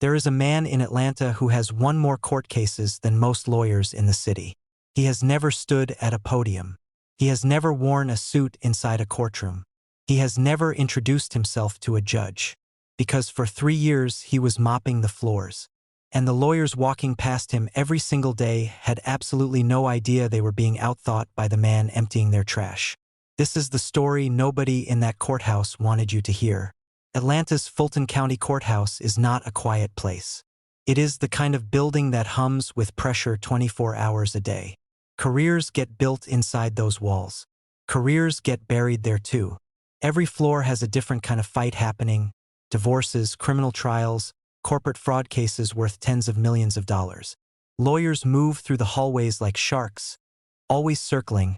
There is a man in Atlanta who has won more court cases than most lawyers in the city. He has never stood at a podium. He has never worn a suit inside a courtroom. He has never introduced himself to a judge. Because for 3 years he was mopping the floors. And the lawyers walking past him every single day had absolutely no idea they were being outthought by the man emptying their trash. This is the story nobody in that courthouse wanted you to hear. Atlanta's Fulton County Courthouse is not a quiet place. It is the kind of building that hums with pressure 24 hours a day. Careers get built inside those walls. Careers get buried there too. Every floor has a different kind of fight happening: divorces, criminal trials, corporate fraud cases worth tens of millions of dollars. Lawyers move through the hallways like sharks, always circling,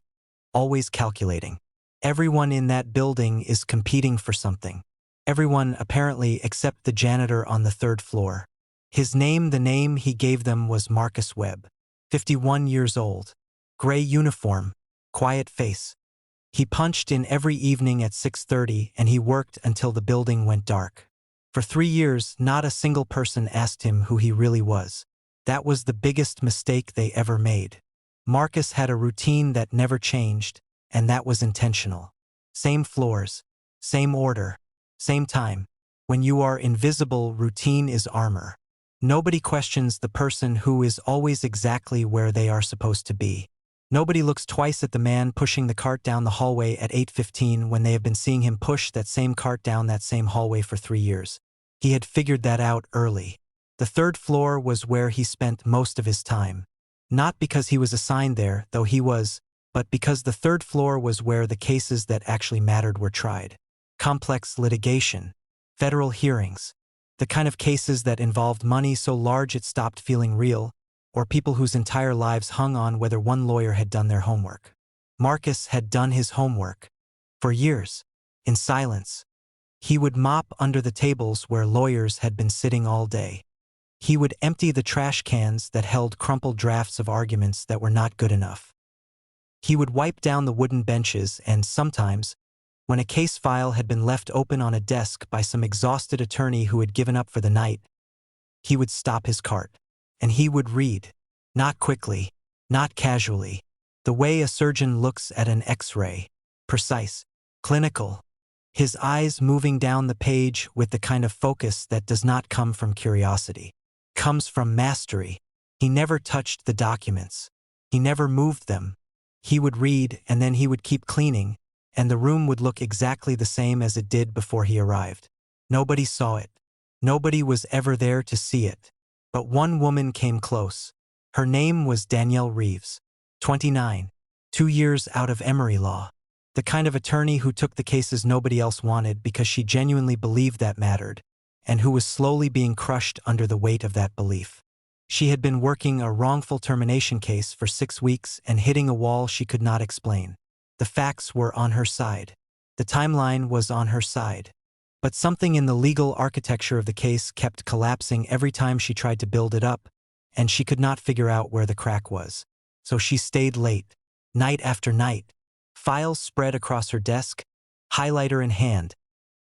always calculating. Everyone in that building is competing for something. Everyone, apparently, except the janitor on the 3rd floor. The name he gave them was Marcus Webb. 51 years old. Gray uniform, quiet face. He punched in every evening at 6:30 and he worked until the building went dark. For 3 years, not a single person asked him who he really was. That was the biggest mistake they ever made. Marcus had a routine that never changed, and that was intentional. Same floors, same order, same time. When you are invisible, routine is armor. Nobody questions the person who is always exactly where they are supposed to be. Nobody looks twice at the man pushing the cart down the hallway at 8:15 when they have been seeing him push that same cart down that same hallway for 3 years. He had figured that out early. The 3rd floor was where he spent most of his time. Not because he was assigned there, though he was, but because the 3rd floor was where the cases that actually mattered were tried. Complex litigation, federal hearings, the kind of cases that involved money so large it stopped feeling real, or people whose entire lives hung on whether one lawyer had done their homework. Marcus had done his homework. For years, in silence. He would mop under the tables where lawyers had been sitting all day. He would empty the trash cans that held crumpled drafts of arguments that were not good enough. He would wipe down the wooden benches and sometimes, when a case file had been left open on a desk by some exhausted attorney who had given up for the night, he would stop his cart. And he would read. Not quickly, not casually. The way a surgeon looks at an X-ray. Precise, clinical. His eyes moving down the page with the kind of focus that does not come from curiosity. Comes from mastery. He never touched the documents. He never moved them. He would read and then he would keep cleaning, and the room would look exactly the same as it did before he arrived. Nobody saw it. Nobody was ever there to see it. But one woman came close. Her name was Danielle Reeves, 29, 2 years out of Emory law. The kind of attorney who took the cases nobody else wanted because she genuinely believed that mattered, and who was slowly being crushed under the weight of that belief. She had been working a wrongful termination case for 6 weeks and hitting a wall she could not explain. The facts were on her side. The timeline was on her side. But something in the legal architecture of the case kept collapsing every time she tried to build it up, and she could not figure out where the crack was. So she stayed late, night after night, files spread across her desk, highlighter in hand,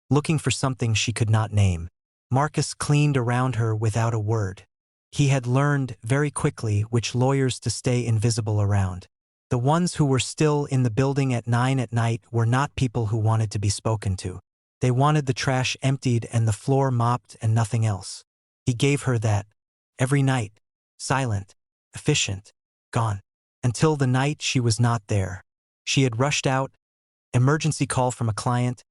looking for something she could not name. Marcus cleaned around her without a word. He had learned very quickly which lawyers to stay invisible around. The ones who were still in the building at 9 at night were not people who wanted to be spoken to. They wanted the trash emptied and the floor mopped and nothing else. He gave her that. Every night. Silent. Efficient. Gone. Until the night she was not there. She had rushed out, emergency call from a client,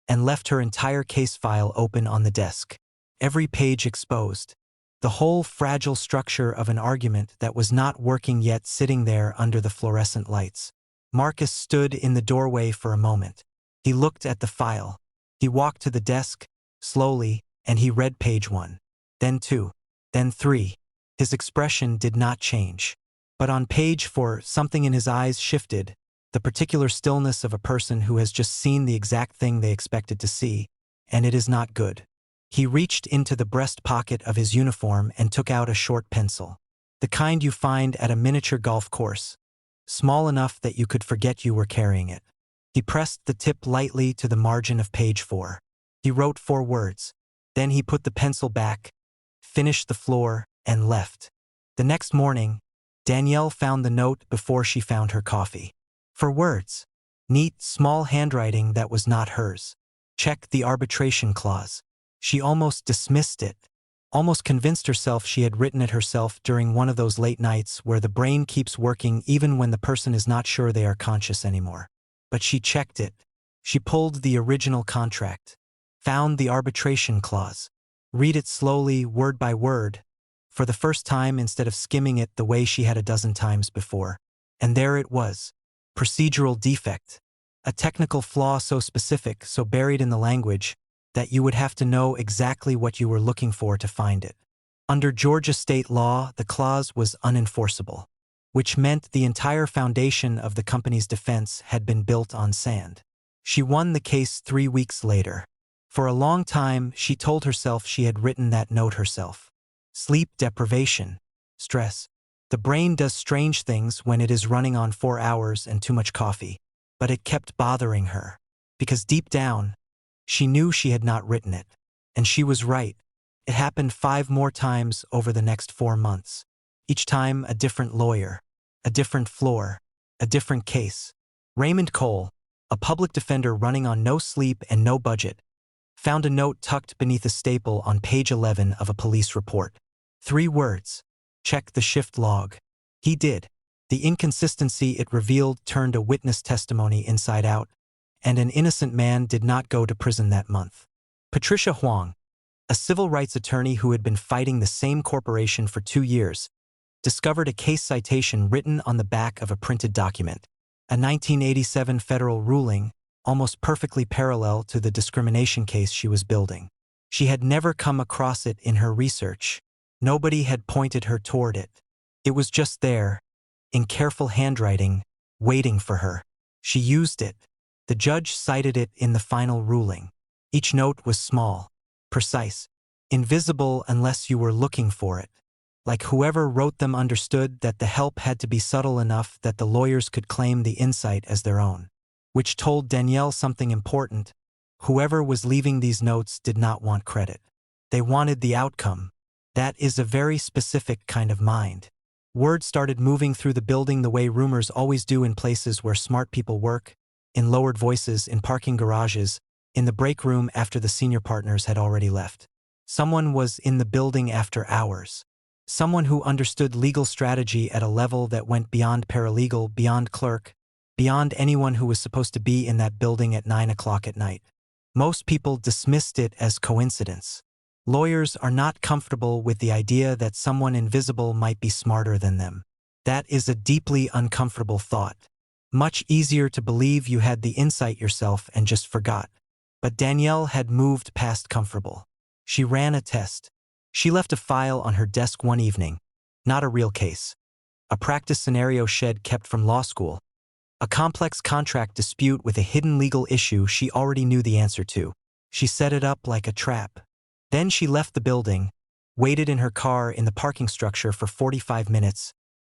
and left her entire case file open on the desk. Every page exposed. The whole fragile structure of an argument that was not working yet sitting there under the fluorescent lights. Marcus stood in the doorway for a moment. He looked at the file. He walked to the desk, slowly, and he read page 1. Then 2. Then 3. His expression did not change. But on page 4, something in his eyes shifted, the particular stillness of a person who has just seen the exact thing they expected to see, and it is not good. He reached into the breast pocket of his uniform and took out a short pencil. The kind you find at a miniature golf course. Small enough that you could forget you were carrying it. He pressed the tip lightly to the margin of page 4. He wrote 4 words. Then he put the pencil back, finished the floor, and left. The next morning, Danielle found the note before she found her coffee. 4 words. Neat, small handwriting that was not hers. Check the arbitration clause. She almost dismissed it, almost convinced herself she had written it herself during one of those late nights where the brain keeps working even when the person is not sure they are conscious anymore. But she checked it. She pulled the original contract, found the arbitration clause, read it slowly, word by word, for the first time instead of skimming it the way she had a dozen times before. And there it was. Procedural defect. A technical flaw so specific, so buried in the language, that you would have to know exactly what you were looking for to find it. Under Georgia state law, the clause was unenforceable, which meant the entire foundation of the company's defense had been built on sand. She won the case 3 weeks later. For a long time, she told herself she had written that note herself. Sleep deprivation, stress. The brain does strange things when it is running on 4 hours and too much coffee. But it kept bothering her, because deep down, she knew she had not written it. And she was right. It happened 5 more times over the next 4 months. Each time a different lawyer, a different floor, a different case. Raymond Cole, a public defender running on no sleep and no budget, found a note tucked beneath a staple on page 11 of a police report. 3 words. Check the shift log. He did. The inconsistency it revealed turned a witness testimony inside out, and an innocent man did not go to prison that month. Patricia Huang, a civil rights attorney who had been fighting the same corporation for 2 years, discovered a case citation written on the back of a printed document, a 1987 federal ruling, almost perfectly parallel to the discrimination case she was building. She had never come across it in her research. Nobody had pointed her toward it. It was just there, in careful handwriting, waiting for her. She used it. The judge cited it in the final ruling. Each note was small, precise, invisible unless you were looking for it. Like whoever wrote them understood that the help had to be subtle enough that the lawyers could claim the insight as their own. Which told Danielle something important. Whoever was leaving these notes did not want credit. They wanted the outcome. That is a very specific kind of mind. Word started moving through the building the way rumors always do in places where smart people work, in lowered voices, in parking garages, in the break room after the senior partners had already left. Someone was in the building after hours. Someone who understood legal strategy at a level that went beyond paralegal, beyond clerk, beyond anyone who was supposed to be in that building at 9 o'clock at night. Most people dismissed it as coincidence. Lawyers are not comfortable with the idea that someone invisible might be smarter than them. That is a deeply uncomfortable thought. Much easier to believe you had the insight yourself and just forgot. But Danielle had moved past comfortable. She ran a test. She left a file on her desk one evening. Not a real case. A practice scenario shed kept from law school. A complex contract dispute with a hidden legal issue she already knew the answer to. She set it up like a trap. Then she left the building, waited in her car in the parking structure for 45 minutes,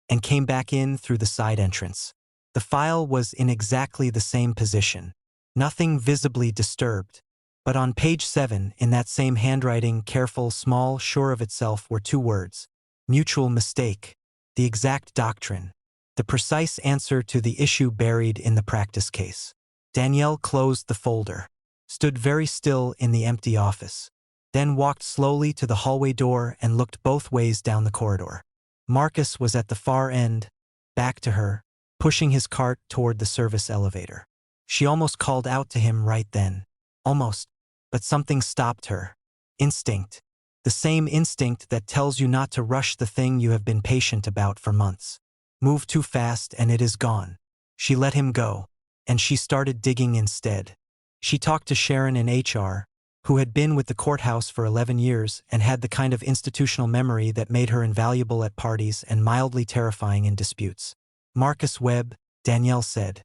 and came back in through the side entrance. The file was in exactly the same position. Nothing visibly disturbed. But on page 7, in that same handwriting, careful, small, sure of itself, were 2 words. Mutual mistake. The exact doctrine. The precise answer to the issue buried in the practice case. Danielle closed the folder, stood very still in the empty office, then walked slowly to the hallway door and looked both ways down the corridor. Marcus was at the far end, back to her, pushing his cart toward the service elevator. She almost called out to him right then. Almost. But something stopped her. Instinct. The same instinct that tells you not to rush the thing you have been patient about for months. Move too fast and it is gone. She let him go, and she started digging instead. She talked to Sharon in HR, who had been with the courthouse for 11 years and had the kind of institutional memory that made her invaluable at parties and mildly terrifying in disputes. Marcus Webb, Danielle said.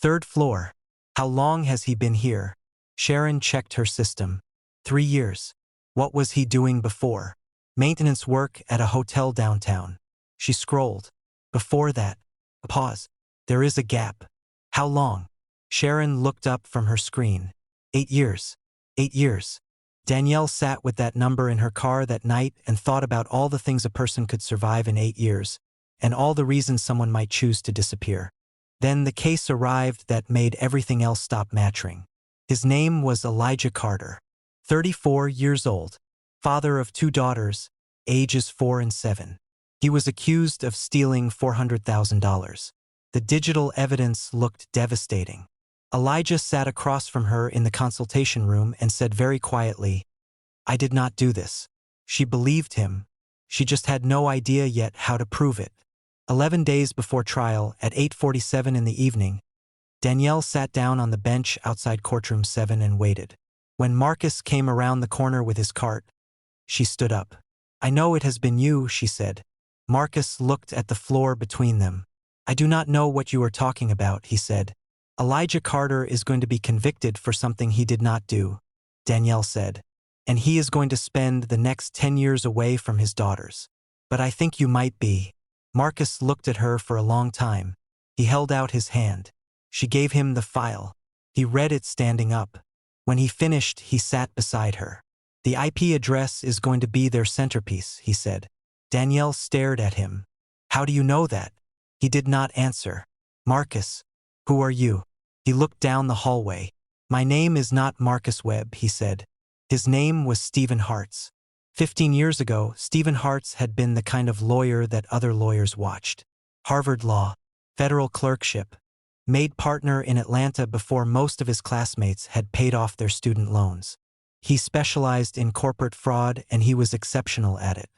3rd floor. How long has he been here? Sharon checked her system. 3 years. What was he doing before? Maintenance work at a hotel downtown. She scrolled. Before that. A pause. There is a gap. How long? Sharon looked up from her screen. 8 years. 8 years. Danielle sat with that number in her car that night and thought about all the things a person could survive in 8 years, and all the reasons someone might choose to disappear. Then the case arrived that made everything else stop mattering. His name was Elijah Carter, 34 years old, father of 2 daughters, ages 4 and 7. He was accused of stealing $400,000. The digital evidence looked devastating. Elijah sat across from her in the consultation room and said very quietly, "I did not do this." She believed him. She just had no idea yet how to prove it. 11 days before trial, at 8:47 in the evening, Danielle sat down on the bench outside courtroom 7 and waited. When Marcus came around the corner with his cart, she stood up. "I know it has been you," she said. Marcus looked at the floor between them. "I do not know what you are talking about," he said. "Elijah Carter is going to be convicted for something he did not do," Danielle said. "And he is going to spend the next 10 years away from his daughters. But I think you might be." Marcus looked at her for a long time. He held out his hand. She gave him the file. He read it standing up. When he finished, he sat beside her. "The IP address is going to be their centerpiece," he said. Danielle stared at him. "How do you know that?" He did not answer. "Marcus, who are you?" He looked down the hallway. "My name is not Marcus Webb," he said. His name was Stephen Hartz. 15 years ago, Stephen Hartz had been the kind of lawyer that other lawyers watched. Harvard Law, federal clerkship, made partner in Atlanta before most of his classmates had paid off their student loans. He specialized in corporate fraud and he was exceptional at it.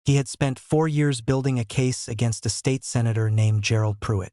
He had spent 4 years building a case against a state senator named Gerald Pruitt.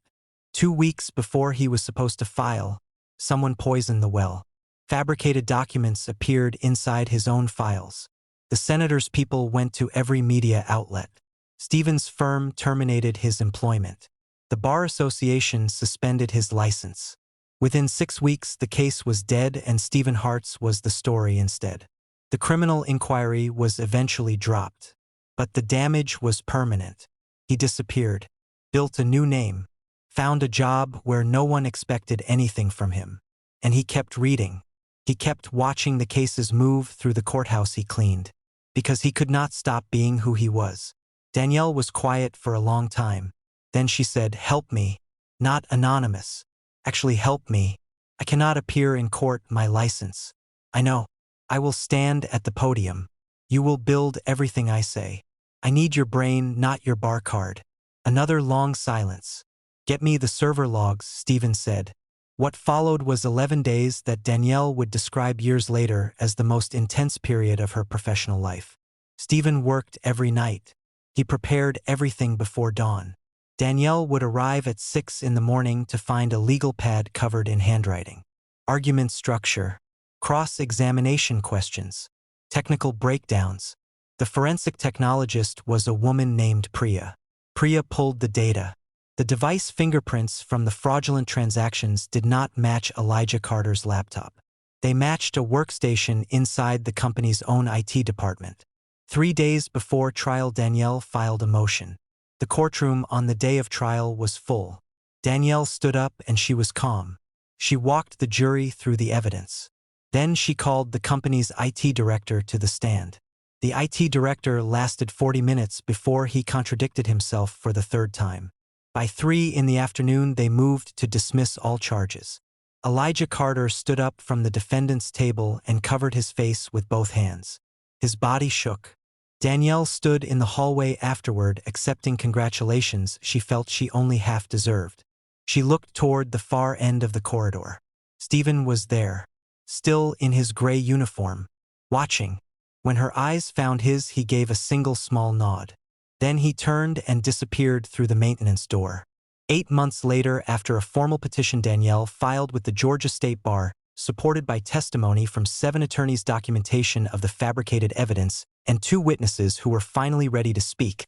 2 weeks before he was supposed to file, someone poisoned the well. Fabricated documents appeared inside his own files. The senator's people went to every media outlet. Stephen's firm terminated his employment. The Bar Association suspended his license. Within 6 weeks, the case was dead and Stephen Hartz was the story instead. The criminal inquiry was eventually dropped. But the damage was permanent. He disappeared, built a new name, found a job where no one expected anything from him. And he kept reading. He kept watching the cases move through the courthouse he cleaned. Because he could not stop being who he was. Danielle was quiet for a long time. Then she said, "Help me." Not anonymous. "Actually help me. I cannot appear in court, my license." "I know. I will stand at the podium. You will build everything I say. I need your brain, not your bar card." Another long silence. "Get me the server logs," Stephen said. What followed was 11 days that Danielle would describe years later as the most intense period of her professional life. Stephen worked every night. He prepared everything before dawn. Danielle would arrive at 6 in the morning to find a legal pad covered in handwriting. Argument structure, cross-examination questions, technical breakdowns. The forensic technologist was a woman named Priya. Priya pulled the data. The device fingerprints from the fraudulent transactions did not match Elijah Carter's laptop. They matched a workstation inside the company's own IT department. 3 days before trial, Danielle filed a motion. The courtroom on the day of trial was full. Danielle stood up and she was calm. She walked the jury through the evidence. Then she called the company's IT director to the stand. The IT director lasted 40 minutes before he contradicted himself for the 3rd time. By 3 in the afternoon, they moved to dismiss all charges. Elijah Carter stood up from the defendant's table and covered his face with both hands. His body shook. Danielle stood in the hallway afterward, accepting congratulations she felt she only half deserved. She looked toward the far end of the corridor. Stephen was there, still in his gray uniform, watching. When her eyes found his, he gave a single small nod. Then he turned and disappeared through the maintenance door. 8 months later, after a formal petition Danielle filed with the Georgia State Bar, supported by testimony from 7 attorneys, documentation of the fabricated evidence, and 2 witnesses who were finally ready to speak,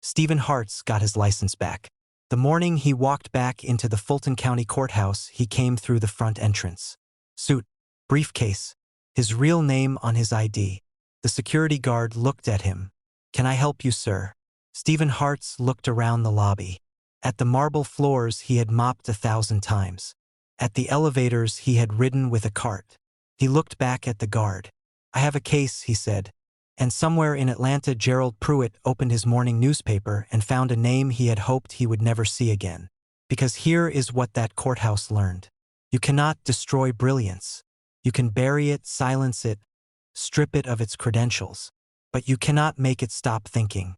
Stephen Hartz got his license back. The morning he walked back into the Fulton County Courthouse, he came through the front entrance. Suit, briefcase, his real name on his ID. The security guard looked at him. "Can I help you, sir?" Stephen Hartz looked around the lobby. At the marble floors he had mopped 1,000 times. At the elevators he had ridden with a cart. He looked back at the guard. I have a case, he said. And somewhere in Atlanta, Gerald Pruitt opened his morning newspaper and found a name he had hoped he would never see again. Because here is what that courthouse learned. You cannot destroy brilliance. You can bury it, silence it, strip it of its credentials. But you cannot make it stop thinking.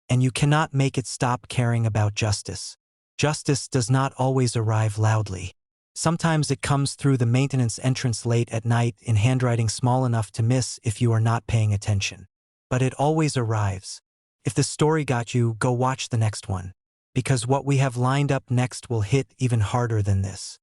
And you cannot make it stop caring about justice. Justice does not always arrive loudly. Sometimes it comes through the maintenance entrance late at night in handwriting small enough to miss if you are not paying attention. But it always arrives. If the story got you, go watch the next one. Because what we have lined up next will hit even harder than this.